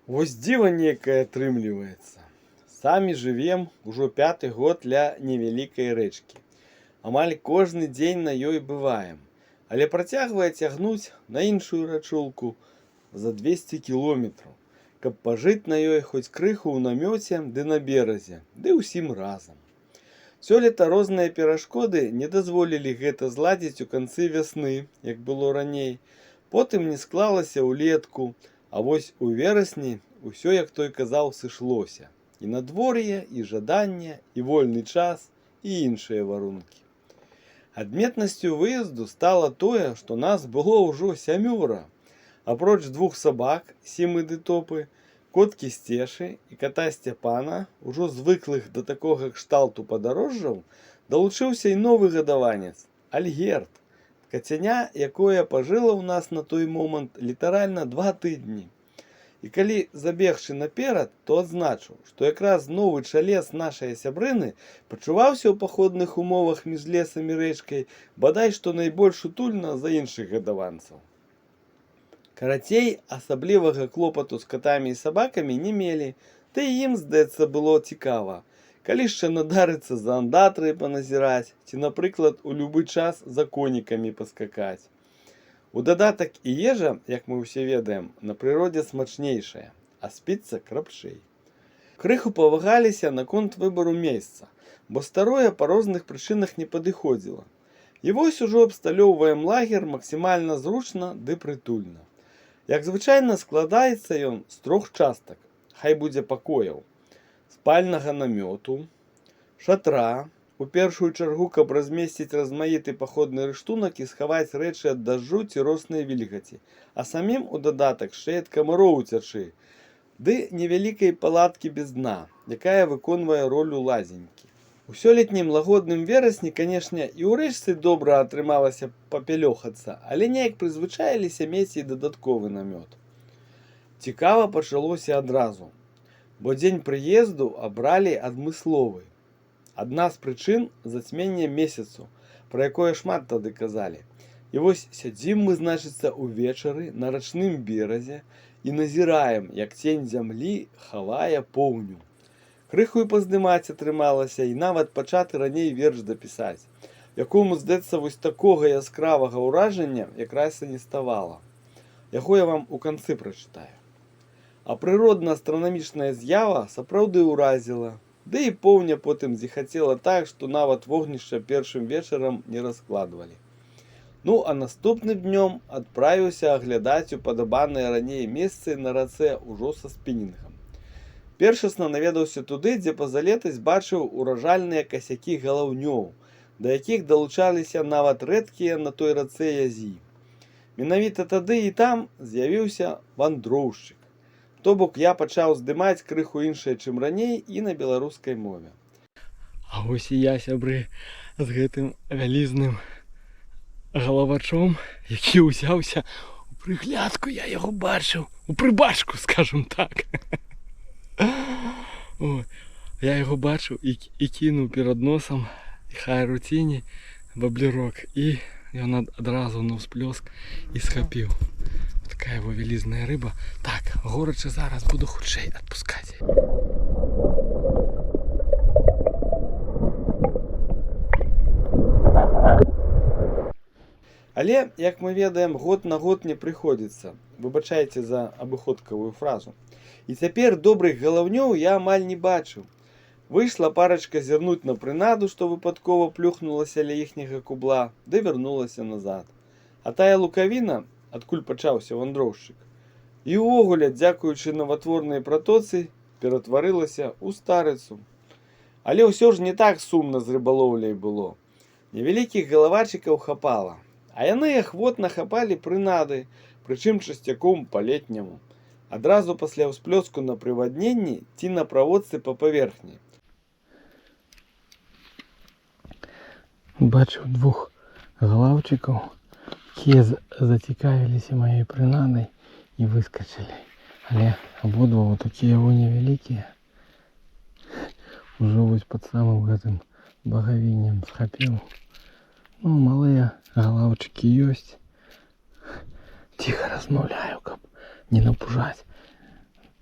Вось дзіва некае атрымліваецца. Самі жывем ужо 5-ты год ля невялікай рэчкі. Амаль кожны дзень на ёй бываем, але працягвае цягнуць на іншую рачулку за 200 кіlometrаў, каб пажыць на ёй хоць крыху ў намёце ды на беразе, ды ўсім разам. Сёлета розныя перашкоды не дазволілі гэта зладзіць у канцы вясны, як было раней. Потым не склалася ўлетку, а вось у верасні усё, як той казаў, сышлося. І надвор'е, і жаданне, і вольны час, і іншыя варункі. Адметнасцю выезду стала тое, што нас было ўжо 7. Апроч 2 сабак, Сімы ды Топы, коткі Сцешы і ката Сцяпана, ужо звыклых да такога кшталту падарожжаў, далучыўся і новы гадаванец – Альгерд, кацяня, якое пажыла ў нас на той момант літаральна 2 тыдні. І калі забегчы наперад, то адзначу, што якраз новы чалес нашай сябрыны пачуваўся ў паходных умовах між лесам і рэчкай бадай што найбольш утульна за іншых гадаванцаў. Карацей, асаблівага клопату з катамі і сабакамі не мелі, ды і ім, здаецца, было цікава. Калі яшчэ надарыцца за андатры паназіраць, ці, напрыклад, у любы час за конікамі паскакаць. У дадатак і ежа, як мы ўсе ведаем, на прыродзе смачнейшая, а спіцца крапшэй. Крыху павагаліся наконт выбару месца, бо старое па розных прычынах не падыходзіла. І вось ужо абсталёўваем лагер максімальна зручна ды прытульна. Як звычайна складаецца ён з 3 частак, хай будзе пакояў: спальнага намёту, шатра, у першую чаргу, каб размесціць размаіты паходны рыштунак і схаваць рэчы ад дажджу ці роснай вільгаці, а самім у дадатак яшчэ ад камароў уцячы, ды невялікай палаткі без дна, якая выконвае ролю лазенькі. У сёлетнім лагодным верасні, канешне, і ў рэчцы добра атрымалася папялёхацца, але неяк прызвычаіліся мець і дадатковы намёт. Цікава пачалося адразу, бо дзень прыезду абралі адмысловы. Адна з прычын – зацьменне месяцу, пра якое шмат тады казалі. І вось сядзім мы, значыцца, увечары на рачным беразе і назіраем, як цень зямлі хавае поўню. Крыху і паздымаць атрымалася, і нават пачаты раней верш дапісаць, якому, здаецца, вось такога яскравага ўражання якраз і не ставала. Яго я вам у канцы прачытаю. А прыродна-астранамічная з'ява сапраўды ўразіла. Ды і поўня потым зіхацела так, што нават вогнішча першым вечарам не раскладвалі. Ну, а наступным днём адправіўся аглядаць упадабаныя раней месцы на рацэ ўжо са спінінгам. Першасна наведаўся туды, дзе пазалетась бачыў уражальныя касякі галаўнёў, да якіх далучаліся нават рэдкія на той рацэ язі. Менавіта тады і там з'явіўся вандроўшчык. То бок я пачаў здымаць крыху іншае, чым раней, і на беларускай мове. А вось і я, сябры, з гэтым вялізным галавачом, які ўзяўся у прыглядку, я яго бачыў, у прыбачку, скажам так. Я яго бачыў і кінуў перад носам хай руціне баблерок, і ён адразу на ўсплёск і схапіў. Такая его вялізная рыба. Так, горача зараз буду хутчэй адпускаць. Але, як мы ведаем, год на год не прыходзіцца. Выбачайце за абыходкавую фразу. І цяпер добрых галаўнёў я амаль не бачыў. Выйшла парачка зірнуць на прынаду, што выпадкова плюхнулася ля іхняга кубла, ды вярнулася назад. А тая лукавіна, адкуль пачаўся вандроўшчык, і ўвогуле, дзякуючы наватворнай пратоцы, ператварылася ў старыцу. Але ўсё ж не так сумна з рыбалоўляй было. Невялікіх галавачыкаў хапала, а яны ахвотна хапалі прынады, прычым часцяком па-летняму, адразу пасля ўсплёску на прывадненні ці на праводцы па паверхні. Бачыў 2 галаўчыкаў, якія зацікавіліся маёй прынадай і выскачылі. Але абодва вот такія невялікія. Ужо вось пад самым гэтым багавіннем схапіў. Ну, малыя галаўчыкі ёсць. Ціха размаўляю, каб не напужаць.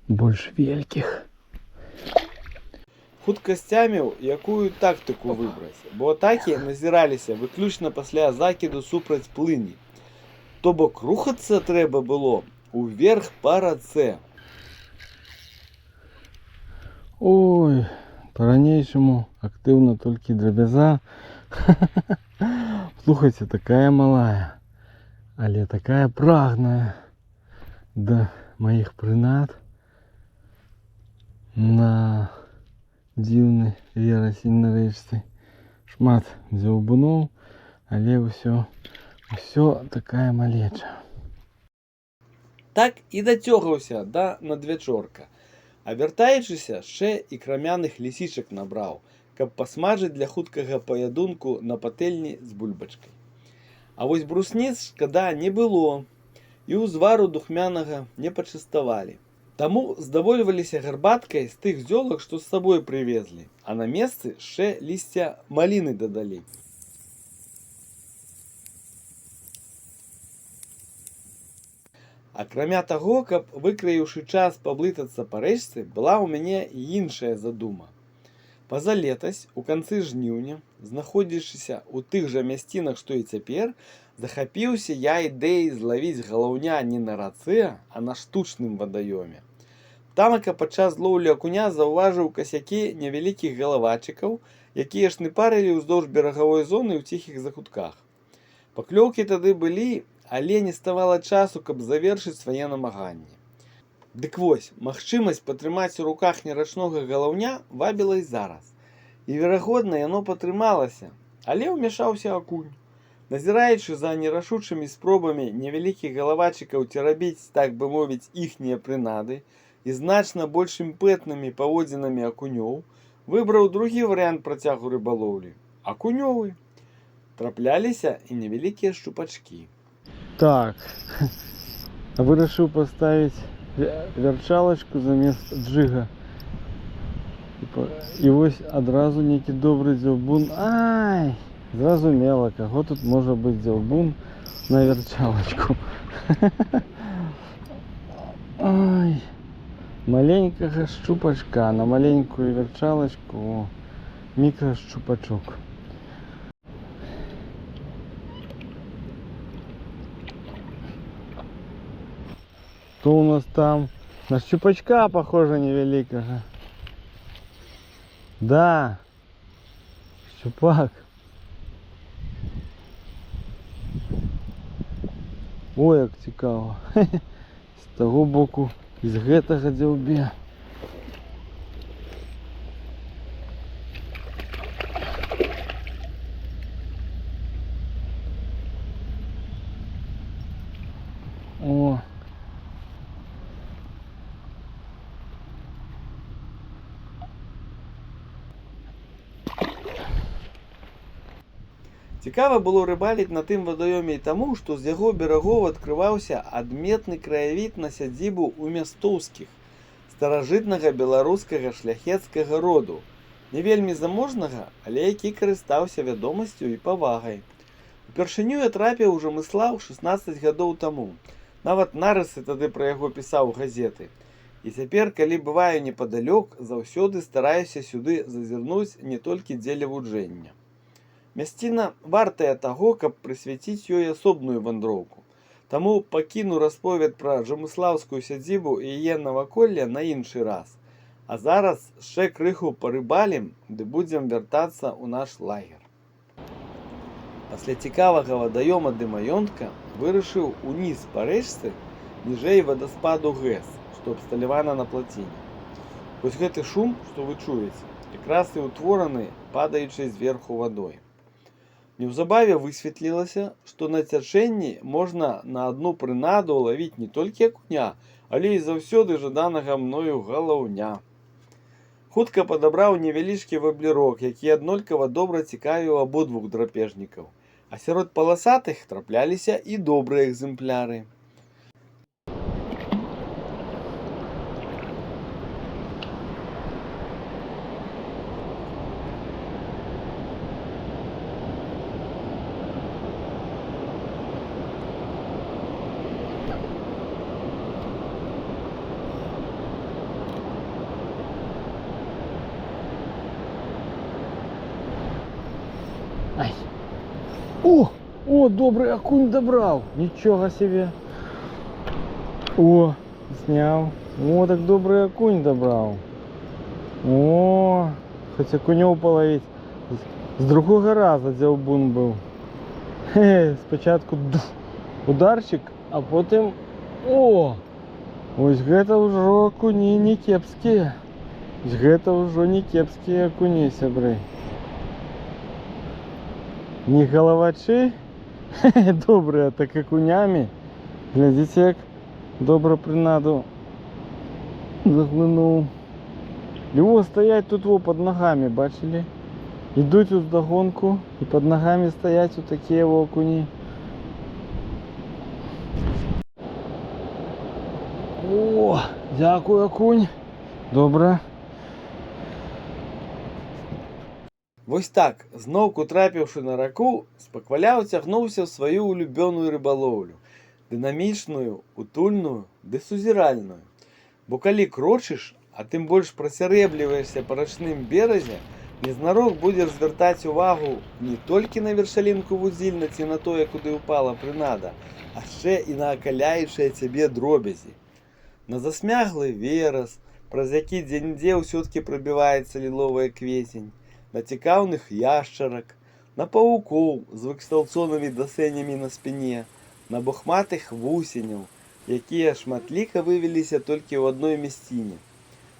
больш вялікіх. Хутка сцяміў, якую тактыку выбраць, бо атакі назіраліся выключна пасля закіду супраць плыні. То бок рухацца трэба было уверх па рацэ. Ой, по-ранейшаму актыўна толькі драбяза. Слухайце, такая малая, але такая прагная да маіх прынад на дзіўны верасень на рэчцы. Шмат дзяўбуноў, але ўсё такая малеча. Так і дацёгаўся да надвячорка. А вяртаючыся, яшчэ і крамяных лісічак набраў, каб пасмажыць для хуткага паядунку на патэльні з бульбачкай. А вось брусніц шкада не было, і ўзвару духмянага не пачаставалі. Таму здавольваліся гарбаткай з тых зёлак, што з сабой прывезлі, а на месцы яшчэ лісця маліны дадалі. Акрамя таго, каб выкраіўшы час паблытацца па рэчцы, была ў мяне і іншая задума. Пазалетась, у канцы жніўня, знаходзячыся ў тых жа мясцінах, што і цяпер, захапіўся я ідэяй злавіць галаўня не на рацэ, а на штучным вадаёме. Тамака падчас лоўлі акуня заўважыў касякі невялікіх галавачыкаў, якія шныпарылі ўздоўж берагавой зоны ў ціхіх закутках. Паклёўкі тады былі, але не ставала часу, каб завершыць свае намаганні. Дык вось, магчымасць патрымаць у руках нерачнога галаўня вабіла і зараз. І, верагодна, яно патрымалася, але ўмяшаўся акунь. Назіраючы за нерашучымі спробамі невялікіх галавачыкаў церабіць, так бы мовіць, іхнія прынады і значна больш імпэтнымі паводзінамі акунёў, выбраў другі варыянт працягу рыбалоўлі – акунёвы. Трапляліся і невялікія шчупачкі. Так, вырашыў паставіць вярчалачку замест джыга. І вось адразу нейкі добры дзяўбун. Ай! Зразумела, каго тут можа быць дзяўбун на вярчалачку. Ай! Маленькага шчупачка на маленькую вярчалачку. Мікрашчупачок. Что у нас там? На щупачка похоже невеликого. Да. Щупак. Ой, як цікаво. З того боку, з гэтага дзяўбе. О. Цікава было рыбаліць на тым вадаёме і таму, што з яго берагоў адкрываўся адметны краявід на сядзібу ў мястоўскіх, старажытнага беларускага шляхецкага роду, не вельмі заможнага, але які карыстаўся вядомасцю і павагай. Упершыню я трапіў у Жамыслаў 16 гадоў таму. Нават нарысы тады пра яго пісаў газеты. І цяпер, калі бываю непадалёк, заўсёды стараюся сюды зазірнуць не толькі дзеля вуджэння. Мясціна вартая таго, каб прысвяціць ёй асобную вандроўку. Таму пакіну расповед пра жамыслаўскую сядзібу і яе наваколле на іншы раз. А зараз яшчэ крыху парыбалім, ды будзем вяртацца ў наш лагер. Пасля цікавага вадаёма ды маёнтка вырашыў уніз па рэчцы ніжэй вадаспаду ГЭС, што абсталявана на плаціне. Вось гэты шум, што вы чуеце, якраз і ўтвораны падаючай зверху вадой. Неўзабаве высветлілася, што на цячэнні можна на адну прынаду лавіць не толькі акуня, але і заўсёды жаданага мною галаўня. Хутка падабраў невялічкі ваблерок, які аднолькава добра цікавіў абодвух драпежнікаў, а сярод паласатых трапляліся і добрыя экземпляры. Ай. О, добрый окунь добрал. Ничего себе. О, снял. О, так добрый окунь добрал. О, хоть окунёв половить. З другого разу дзяўбун был. Спочатку ударчик, а потом... О! Ось гэта ўжо акуні не кепскія. Гэта ўжо не кепскія акуні, сябры. Не галавачы, добрыя, так акунямі. Глядзіце, як добра прынаду заглынуў. Его стоять тут во под ногами, бачили? Идут вдогонку и под ногами стоять вот такие вот окуни. О, дякую, окунь. Добре. Вось так, зноўку трапіўшы на раку, спакваля уцягнуўся ў сваю улюбёную рыбалоўлю. Дынамічную, утульную, ды сузіральную. Бо калі крочыш, а тым больш прасярэбліваешся па рачным беразе, незнарок будзеш звяртаць увагу не толькі на вершалінку вузільна ці на тое, куды ўпала прынада, а яшчэ і на акаляючыя цябе дробязі. На засмяглы верас, праз які дзе-нідзе ўсё-ткі прабіваецца ліловая квецень, на цікаўных яшчарак, на павукоў з выксталцонымі дасенямі на спіне, на бухматых вусеняў, якія шматліка вывеліся толькі ў адной мясціне,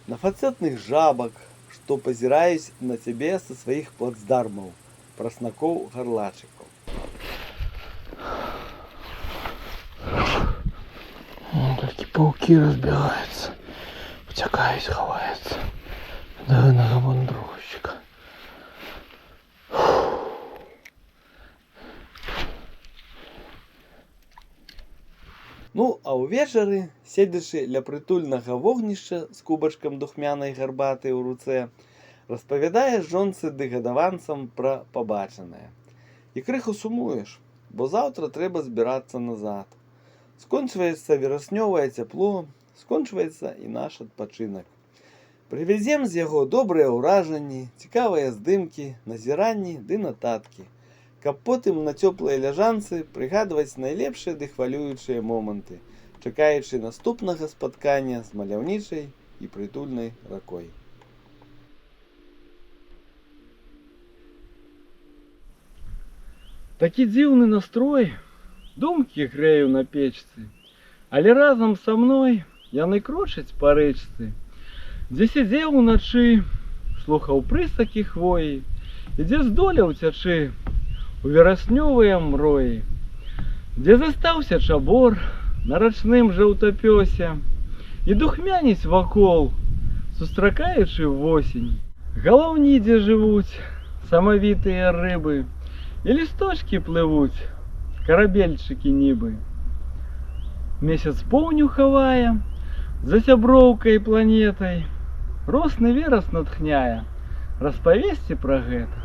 на фацэтных жабак, што пазіраюць на цябе са сваіх плацдармаў, праснакоў-гарлачыкаў. Толькі паукі разбегаются, утекают, ховаются. Давай на габон другущика. Ну, а ўвечары, седзячы ля прытульнага вогнішча з кубачкам духмянай гарбаты ў руцэ, распавядае жонцы ды гадаванцам пра пабачанае. І крыху сумуеш, бо заўтра трэба збірацца назад. Скончваецца вераснёвае цяпло, скончваецца і наш адпачынак. Прывязем з яго добрыя ўражанні, цікавыя здымкі, назіранні ды нататкі, каб потым на цёплай ляжанцы прыгадваць найлепшыя ды хвалюючыя моманты, чакаючы наступнага спаткання з маляўнічай і прытульнай ракой. Такі дзіўны настрой, думкі грэю на печцы, але разам са мной яны крочаць па рэчцы, дзе сядзеў уначы, слухаў прысакі хвоі, і дзе здолеў уцячы у вераснёвыя мроі, дзе застаўся чабор на рачным жа ўтапёсе, і духмяніць вакол, сустракаючы восень. Галаўні, дзе жывуць самавітыя рыбы, і лісточкі плывуць, карабельчыкі нібы. Месяц поўню хавае, за сяброўкай планетай, росны верас натхняе распавесці пра гэта.